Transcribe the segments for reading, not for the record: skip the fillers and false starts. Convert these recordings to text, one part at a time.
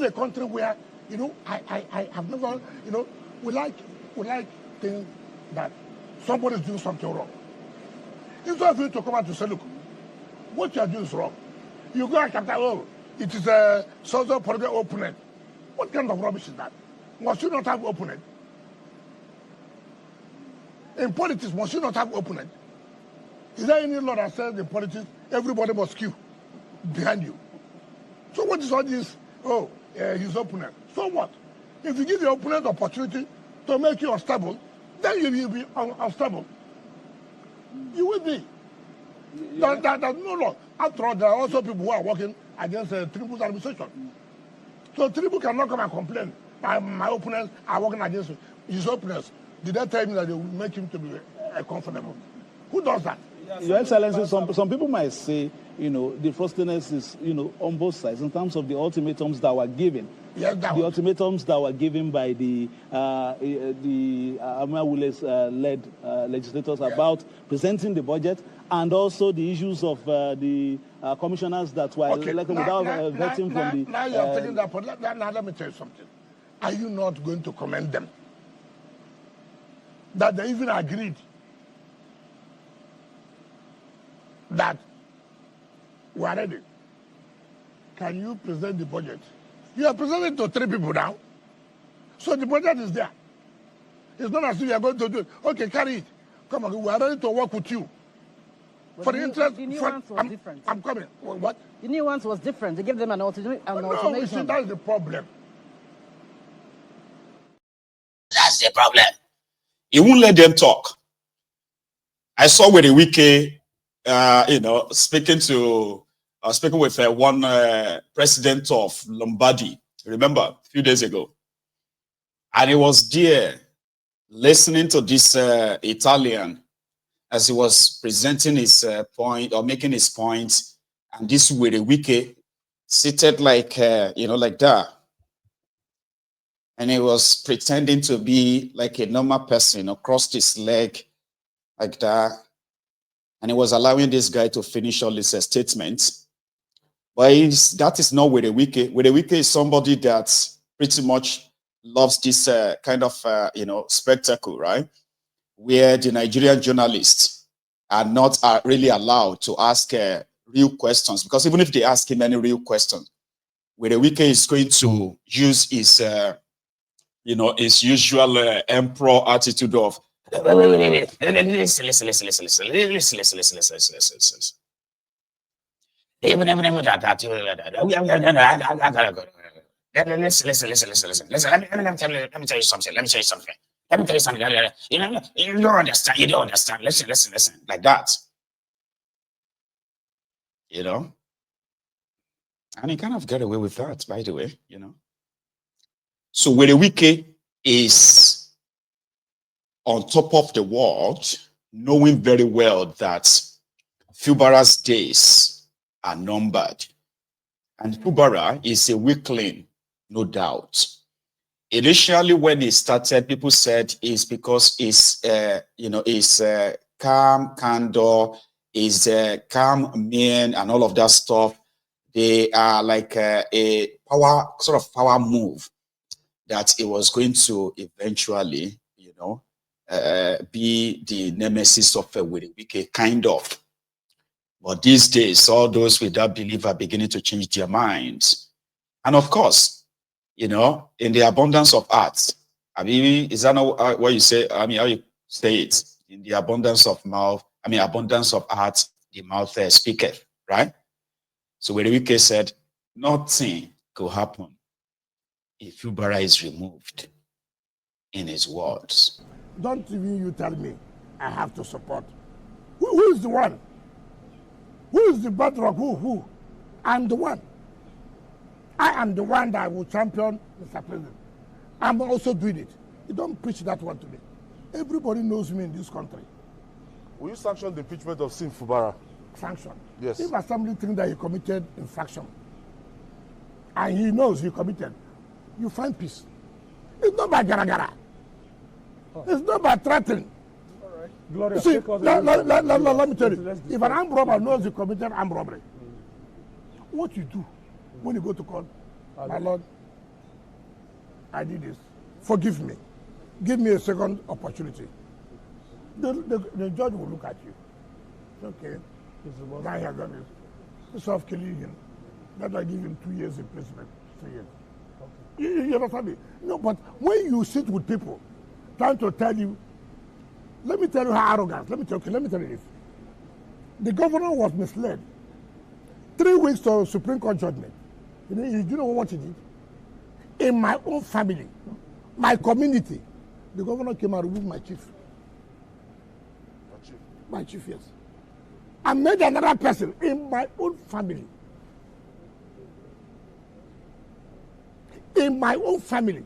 is a country where, you know, I have never, you know, we like think that somebody is doing something wrong. Instead of you to come out to say, look, what you are doing is wrong. You go and capture, oh, it is a social political opponent. What kind of rubbish is that? Must you not have opponent? In politics, must you not have opponent? Is there any law that says in politics everybody must queue behind you? So what is all this? Oh, his opponent. So what? If you give the opponent the opportunity to make you unstable, then you will be unstable. You will be. Yeah. There's no law. After all, there are also people who are working against Tinubu's administration. So Tinubu cannot come and complain. My opponents are working against his opponents. Did they tell me that they will make him to be comfortable? Who does that? Your Excellency, some people might say, you know, the frostiness is, you know, on both sides in terms of the ultimatums that were given. Yes, the ultimatums that were given by the Amia Wule's-led legislators about presenting the budget, and also the issues of the commissioners that were elected without vetting from the... Now you are taking that point. Now let me tell you something. Are you not going to commend them? That they even agreed that we are ready. Can you present the budget? You are presenting to 3 people now. So the budget is there. It's not as if you are going to do it. Okay, carry it. Come on, we are ready to work with you. But for the interest, the new ones was different. I'm coming. What? The new ones was different. They gave them an ultimatum. No, you see, that's the problem. That's the problem. He won't let them talk. I saw with Wike, you know, speaking with one president of Lombardy, remember, a few days ago. And he was there listening to this Italian as he was presenting his point or making his point. And this with Wike seated like, you know, like that. And he was pretending to be like a normal person, you know, crossed his leg like that. And he was allowing this guy to finish all his statements. But that is not with Wike. With Wike is somebody that pretty much loves this kind of, you know, spectacle, right? Where the Nigerian journalists are not really allowed to ask real questions. Because even if they ask him any real question, with Wike is going to use his... you know, his usual emperor attitude of listen. Let me tell you something. You know, you don't understand. Listen. Like that. You know? And he kind of got away with that, by the way, you know. So where Wike is on top of the world, knowing very well that Fubara's days are numbered. And Fubara is a weakling, no doubt. Initially, when he started, people said it's because it's, you know, it's calm, candor, is calm man, and all of that stuff. They are like a power move. That it was going to eventually, you know, be the nemesis of Wike, kind of. But these days, all those with that belief are beginning to change their minds. And of course, you know, in the abundance of art, I mean, is that not what you say? I mean, how you say it? In the abundance of mouth, I mean, abundance of art, the mouth speaketh, right? So Wike said, nothing could happen if Fubara is removed, in his words. Don't even you tell me I have to support. Who is the one? Who is the bedrock? Who? I'm the one. I am the one that will champion Mr. President. I'm also doing it. You don't preach that one to me. Everybody knows me in this country. Will you sanction the impeachment of Sim Fubara? Sanction? Yes. If assembly thinks that he committed infraction, and he knows he committed, you find peace. It's not by gara-gara. Oh. It's not by threatening. All right. Gloria, see, let me tell you, if an armed robber knows he committed armed robbery, what you do when you go to court, my lord, I did this. Forgive me. Give me a second opportunity. The judge will look at you. Okay. Now he has done this. Instead of killing him, that will give him 2 years imprisonment. 3 years. Okay. You understand me? No, but when you sit with people trying to tell you, let me tell you how arrogant. Let me tell you this. The governor was misled. 3 weeks to Supreme Court judgment. You know what he did? In my own family, my community, the governor came and removed my chief. My chief, yes. I made another person in my own family. In my own family.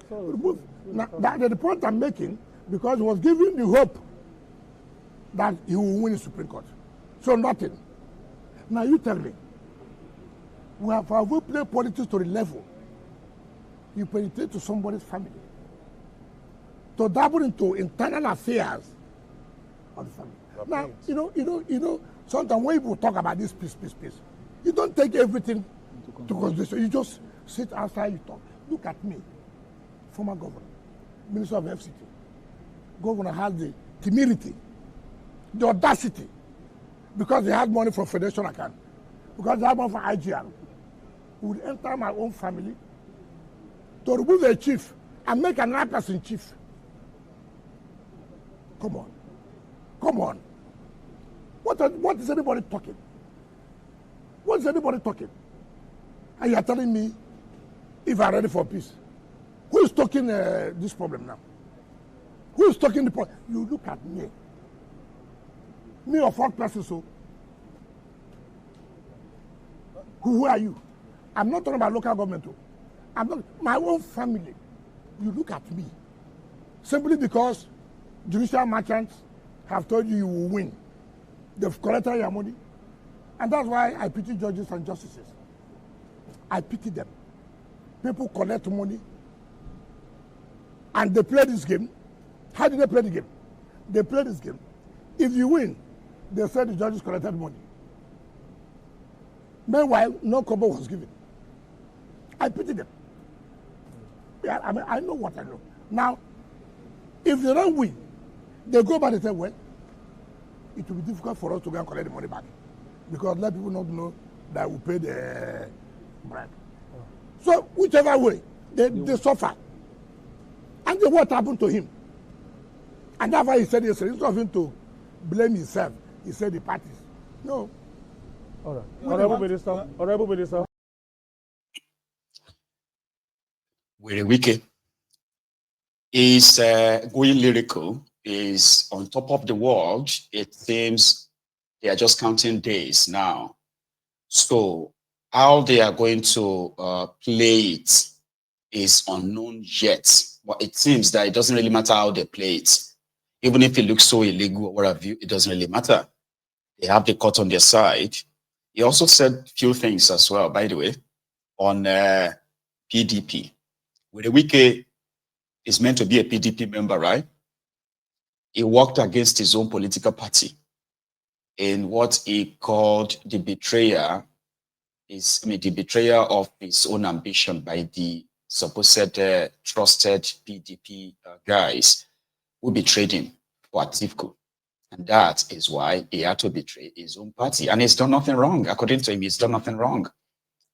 Now, that's the point I'm making, because he was giving the hope that he will win the Supreme Court. So nothing. Now you tell me, we have played politics to the level you penetrate to somebody's family, to dabble into internal affairs of the family. Now, you know, sometimes when people talk about this peace, you don't take everything to consideration. You just sit outside, you talk. Look at me, former governor, Minister of FCT. Governor has the temerity, the audacity, because they had money from Federation account, because they had money from IGR, would enter my own family to remove a chief and make another person chief. Come on. What is anybody talking? What is anybody talking? And you are telling me if I'm ready for peace. Who is talking this problem now? Who is talking the problem? You look at me. Me or 4 persons, so. Who are you? I'm not talking about local government. I'm not, my own family. You look at me. Simply because judicial merchants have told you will win. They've collected your money. And that's why I pity judges and justices. I pity them. People collect money and they play this game. How do they play the game? They play this game. If you win, they say the judges collected money. Meanwhile, no kobo was given. I pity them. Yeah, I mean, I know what I know. Now, if they don't win, they go back and say, well, it will be difficult for us to go and collect the money back, because let people not know that we pay the bribe. So, whichever way, they suffer. And then what happened to him? And that's why he said yesterday, instead of him to blame himself, he said the parties. No. All right. Honorable Minister. Wike is going lyrical, is on top of the world. It seems they are just counting days now. So how they are going to play it is unknown yet. But it seems that it doesn't really matter how they play it. Even if it looks so illegal or what have you, it doesn't really matter. They have the court on their side. He also said a few things as well, by the way, on PDP. Wike is meant to be a PDP member, right? He worked against his own political party in what he called the betrayal of his own ambition by the supposed trusted PDP guys who betrayed him for Atifku. And that is why he had to betray his own party. And he's done nothing wrong. According to him, he's done nothing wrong.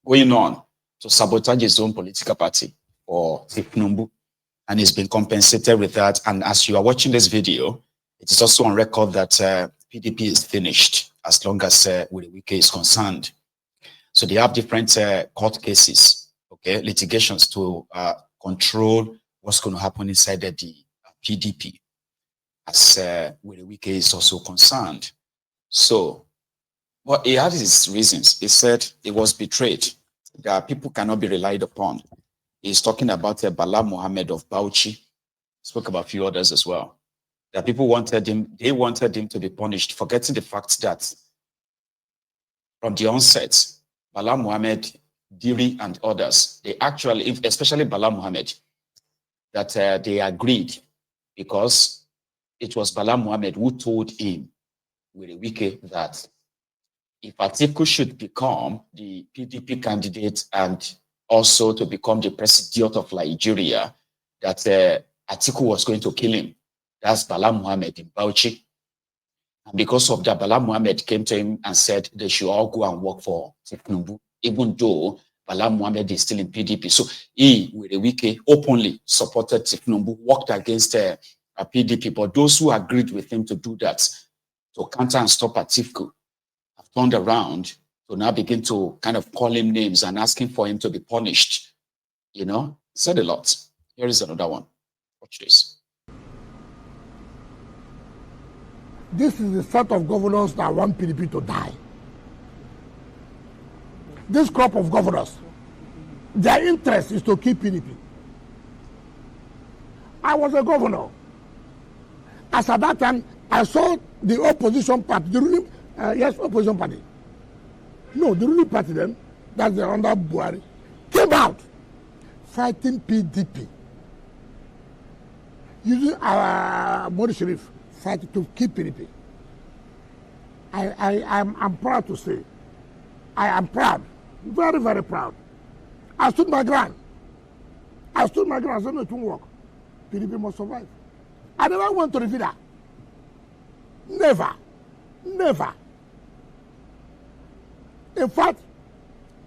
Going on to sabotage his own political party or Tipnumbu. And he's been compensated with that. And as you are watching this video, it is also on record that PDP is finished as long as Wike is concerned. So they have different court cases, okay, litigations to control what's going to happen inside the PDP as Wike is also concerned. So, well, he had his reasons. He said he was betrayed. That people cannot be relied upon. He's talking about Bala Mohammed of Bauchi. Spoke about a few others as well. That people wanted him, they wanted him to be punished, forgetting the fact that from the onset, Bala Mohammed, Diri, and others, they actually, especially Bala Mohammed, that they agreed because it was Bala Mohammed who told him, Wike, that if Atiku should become the PDP candidate and also to become the president of Nigeria, that Atiku was going to kill him. That's Bala Muhammad in Bauchi. And because of that, Bala Muhammad came to him and said they should all go and work for Tinubu, even though Bala Muhammad is still in PDP. So he, with Wike, openly supported Tinubu, worked against PDP. But those who agreed with him to do that, to counter and stop Atiku, have turned around to now begin to kind of call him names and asking for him to be punished. You know, said a lot. Here is another one. Watch this. This is the set of governors that want PDP to die. This crop of governors, their interest is to keep PDP. I was a governor. As at that time, I saw the opposition party, the ruling, opposition party. No, the ruling party then, that's the under Buhari, came out fighting PDP. Using our Modi Sharif fight to keep PDP. I'm proud to say, I am proud, very, very proud. I stood my ground. I said, no, it won't work. PDP must survive. I never went to the that. Never. Never. In fact,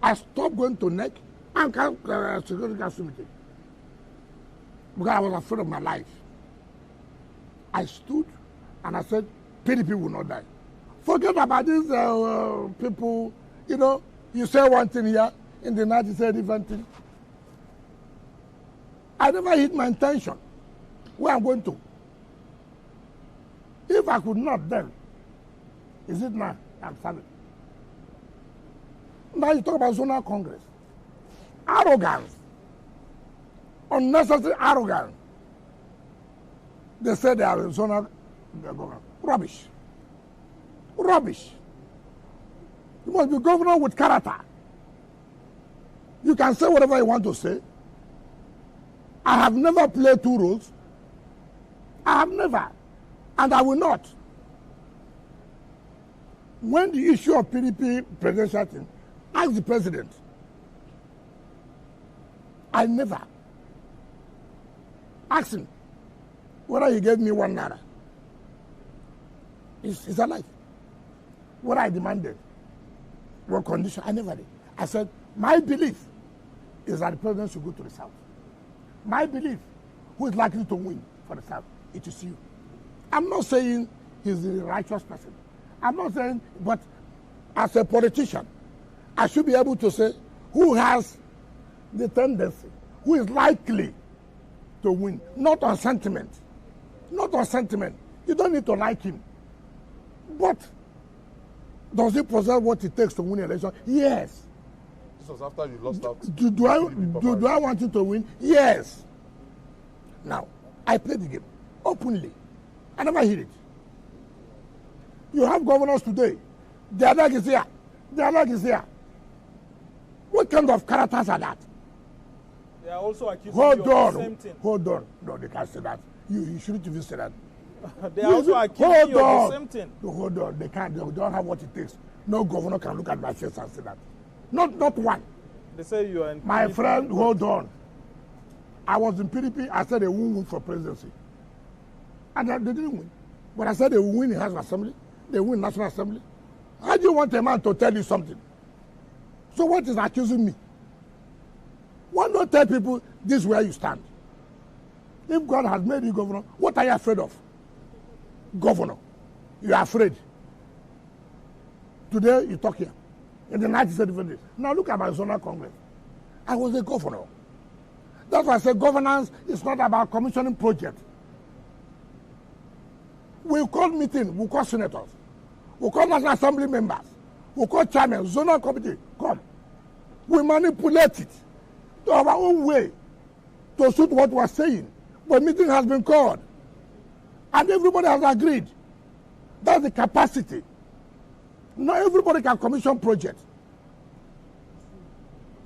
I stopped going to NEC and Security Council meeting because I was afraid of my life. I stood and I said, PDP will not die. Forget about these people, you know, you say one thing here, in the night you say a different thing. I never hit my intention, where I'm going to. If I could not then, is it now? I'm serving. Now you talk about zonal congress. Arrogance. Unnecessary arrogance. They said they are zonal governor. Rubbish. Rubbish. You must be governor with character. You can say whatever you want to say. I have never played two roles. I have never. And I will not. When the issue of PDP presidential thing, ask the president. I never. Ask him whether he gave me 1 naira. It's alive. What I demanded, what condition, I never did. I said, my belief is that the president should go to the south. My belief, who is likely to win for the south, it is you. I'm not saying he's a righteous person. I'm not saying, but as a politician, I should be able to say who has the tendency, who is likely to win, not on sentiment. Not on sentiment. You don't need to like him. But does he possess what it takes to win an election? Yes. This was after you lost out. Do I want him to win? Yes. Now, I played the game openly. I never hid it. You have governors today. Their leg is here. Their leg is here. What kind of characters are that? They are also accusing you of the same thing. Hold on. No, they can't say that. You shouldn't even say that. They are also accusing you of the same thing. No, hold on. They can't. They don't have what it takes. No governor can look at my face and say that. Not one. They say you are in my PDP. friend, hold on. I was in PDP. I said they won't win for presidency. And they didn't win. But I said they will win in House of Assembly. They win National Assembly. How do you want a man to tell you something? So what is accusing me? Why not tell people this is where you stand? If God has made you governor, what are you afraid of? Governor. You are afraid. Today you talk here. In the 1970s. Now look at my zonal congress. I was a governor. That's why I say governance is not about commissioning projects. We call meetings, we call senators, we call National Assembly members, we call chairmen, zonal committee, come. We manipulate it to our own way to suit what we are saying. But meeting has been called. And everybody has agreed. That's the capacity. Not everybody can commission projects.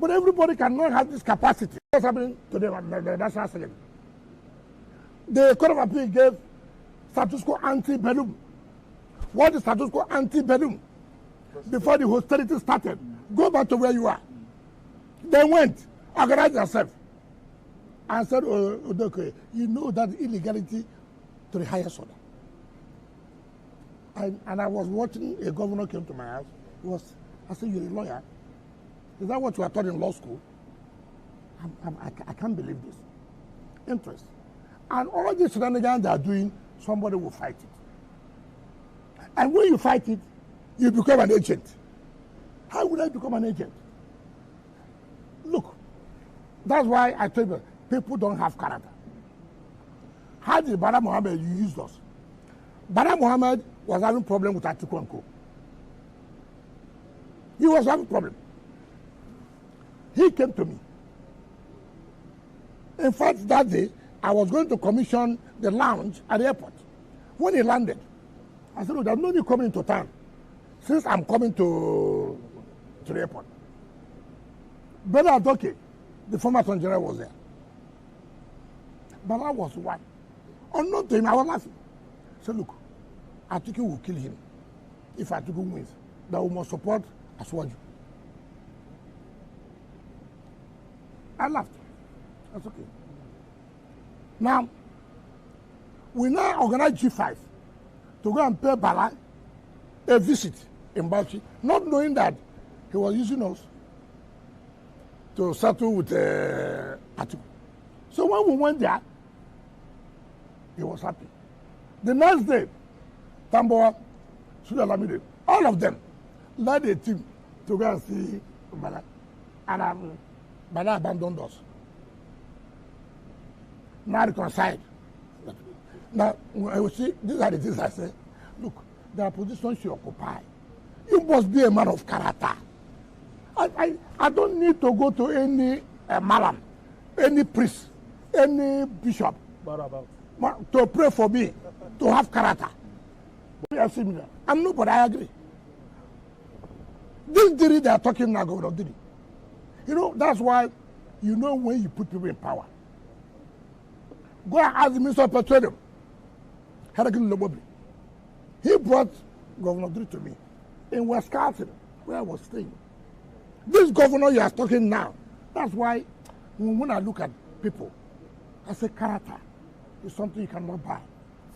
But everybody cannot have this capacity. What's happening today on the National Assembly? The Court of Appeal gave status quo ante-bellum. What is status quo ante-bellum? Before the hostility started, go back to where you are. They went. organized themselves and said, oh, okay, you know that illegality to the highest order. And I was watching, a governor came to my house. I said, you're a lawyer? Is that what you are taught in law school? I can't believe this. Interest. And all these shenanigans they are doing, somebody will fight it. And when you fight it, you become an agent. How would I become an agent? Look, that's why I tell you, people don't have character. How did Bala Mohammed use us? Bala Mohammed was having problem with Atiku and Co. He was having problem. He came to me. In fact, that day, I was going to commission the lounge at the airport. When he landed, I said, oh, there's no need coming into town since I'm coming to the airport. Brother Adoke, the former Attorney General, was there. But I was one. Unknown to him, I was laughing. I said, look, Atiku will kill him if Atiku wins. That we must support Aswaju. I laughed. That's okay. Now, we now organize G5 to go and pay Bala a visit in Bauchi, not knowing that he was using us to settle with Atiku. So when we went there, he was happy. The next day, Tamboa, Sudalamide, all of them led a team to go and see Bala. And Bala abandoned us. Now reconciled. Now, I will see, these are the things I say. Look, there are positions you occupy. You must be a man of character. I don't need to go to any malam, any priest, any bishop to pray for me, to have character. I'm nobody, I agree. This Diri they are talking now, Governor Diri. You know, that's why you know when you put people in power. Go and ask the Minister of Petroleum. He brought Governor Diri to me in Wisconsin, where I was staying. This governor you are talking now, that's why when I look at people, I say character is something you cannot buy.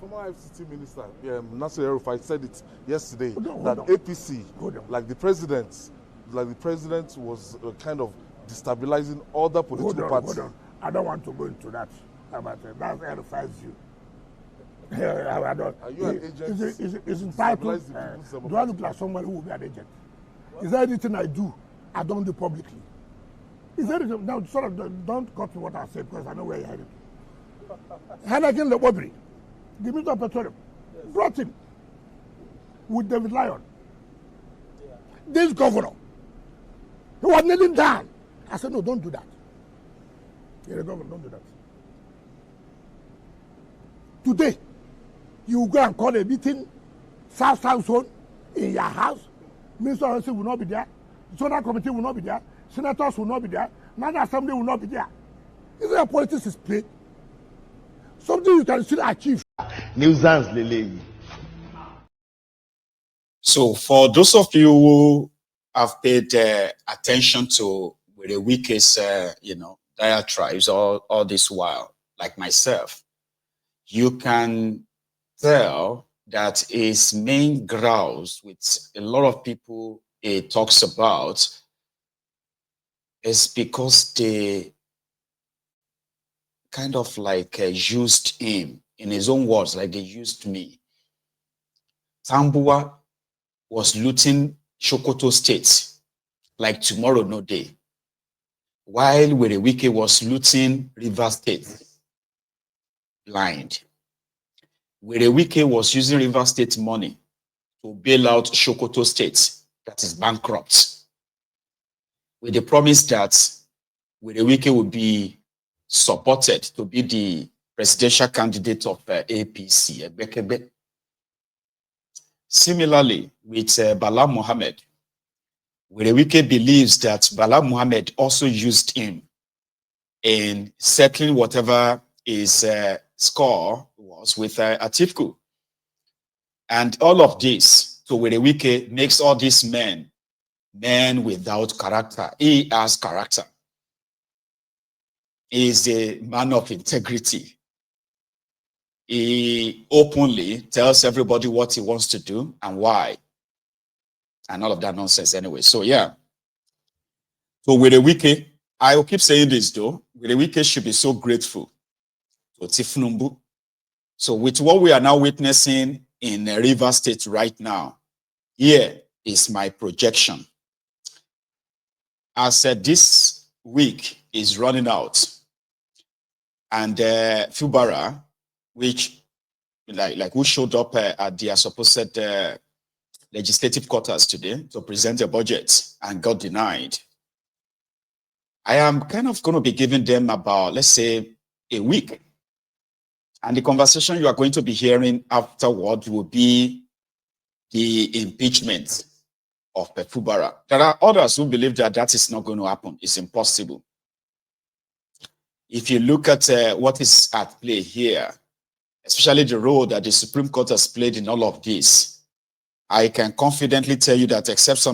Former FCT Minister Nasir El-Rufai said it yesterday hold that on. APC, like the president was kind of destabilizing other political parties. Hold on. I don't want to go into that. That's El-Rufai's view. I don't. Are you an agent? Is entitled. Do I look like somebody who will be an agent? Is there anything I do I don't do publicly? Is there anything? Now, sort of, don't copy what I say because I know where you're headed. Hanakin Lebobri, the Minister of Petroleum, brought him with David Lyon. Yeah. This governor, he was kneeling down. I said, no, don't do that. You're a governor, don't do that. Today, you go and call a meeting, South Zone, in your house. Minister of Health will not be there. Zonal Committee will not be there. Senators will not be there. National Assembly will not be there. Is there politics is played? Something you can still achieve. Nuisance, Lele. So for those of you who have paid attention to the Wike's, diatribes all this while, like myself, you can tell that his main grouse with a lot of people he talks about is because they kind of like used him, in his own words, like they used me. Tambua was looting Sokoto State like tomorrow no day, while Wike was looting River State blind. Wike was using River State money to bail out Sokoto State that is bankrupt, with the promise that Wike would be supported to be the presidential candidate of APC. Similarly, with Bala Mohammed, Wike believes that Bala Mohammed also used him in settling whatever his score was with Atiku. And all of this, so Wike makes all these men without character. He has character. is a man of integrity. He openly tells everybody what he wants to do and why. And all of that nonsense anyway. So yeah. So with a Wike, I will keep saying this though, with a Wike should be so grateful to Tifnumbu. So with what we are now witnessing in Rivers State right now, here is my projection. As this week is running out, and Fubara, which like who showed up at their supposed legislative quarters today to present a budget and got denied. I am kind of going to be giving them about, let's say, a week. And the conversation you are going to be hearing afterward will be the impeachment of Fubara. There are others who believe that that is not going to happen. It's impossible. If you look at what is at play here, especially the role that the Supreme Court has played in all of this, I can confidently tell you that except some